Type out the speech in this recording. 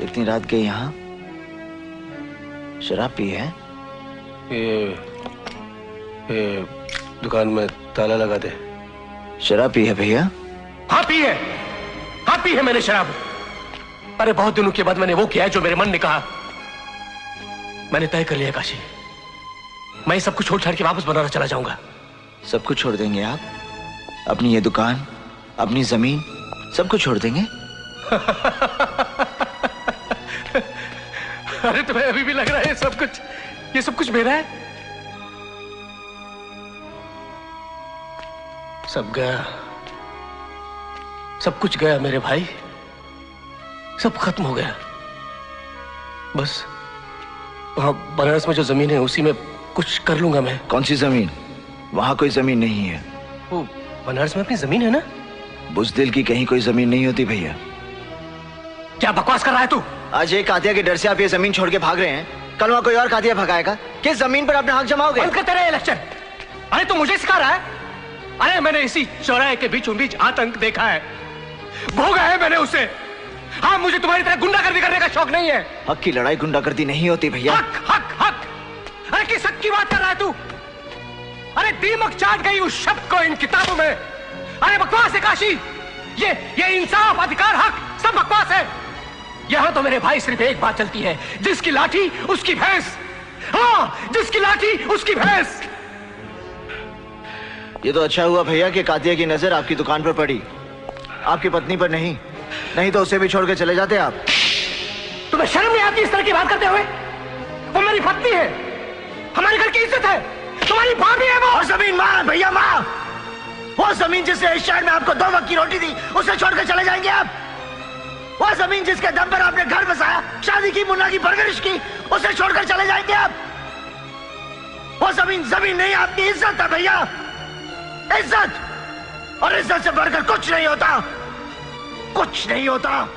इतनी रात के यहाँ शराब पी है? ये दुकान में ताला लगा दे। शराब पी है भैया? हाँ पी है, हाँ पी है मैंने शराब। अरे बहुत दिनों के बाद मैंने वो किया है जो मेरे मन ने कहा। मैंने तय कर लिया काशी, मैं सब कुछ छोड़ छाड़ के वापस बनारस चला जाऊंगा। सब कुछ छोड़ देंगे आप? अपनी ये दुकान, अपनी जमीन, सब कुछ छोड़ देंगे? अरे तुम्हें अभी भी लग रहा है ये सब कुछ मेरा है? सब गया, सब कुछ गया मेरे भाई, सब खत्म हो गया। बस वहां बनारस में जो जमीन है उसी में कुछ कर लूंगा मैं। कौन सी जमीन? वहां कोई जमीन नहीं है। वो बनारस में अपनी जमीन है ना? बुज़दिल की कहीं कोई जमीन नहीं होती भैया। क्या बकवास कर रहा है तू? आज एक कातिया के डर से आप ये जमीन छोड़ के भाग रहे हैं, कल वहां कोई और कातिया भगाएगा। किस जमीन पर अपना हक जमाओगे? बंद कर तेरे इलेक्शन। अरे तू मुझे सिखा रहा है? अरे मैंने इसी चौराहे के बीचों बीच आतंक देखा है, भोगा है मैंने उसे। हाँ, मुझे तुम्हारी तरह गुंडागर्दी करने का शौक नहीं है। हक की लड़ाई गुंडागर्दी नहीं होती भैया। हक हक हक, अरे किस हक की बात कर रहा है तू? अरे दीमक चाट गई उस शब्द को इन किताबों में। अरे बकवास है काशी, ये इंसाफ, अधिकार, हक सब बकवास है। यहां तो मेरे भाई सिर्फ एक बात चलती है, जिसकी लाठी उसकी भैंस। हाँ, जिसकी लाठी उसकी भैंस। ये तो अच्छा हुआ भैया कि कातिया की नजर आपकी दुकान पर पड़ी, आपकी पत्नी पर नहीं। नहीं तो उसे भी छोड़ के चले जाते आप। तुम्हें शर्म नहीं आती इस तरह की बात करते हुए? वो मेरी पत्नी है, हमारे घर की इज्जत है, तुम्हारी भाभी है वो। और जमीन मां भैया, मां। वो जमीन जिसने इस शहर में आपको 2 वक्त की रोटी दी, उसे छोड़कर चले जाएंगे आप? वो जमीन जिसके दम पर आपने घर बसाया, शादी की, मुन्ना की परवरिश की, उसे छोड़कर चले जाएंगे आप? वो जमीन जमीन नहीं, आपकी इज्जत है भैया, इज्जत। और इज्जत से बढ़कर कुछ नहीं होता, कुछ नहीं होता।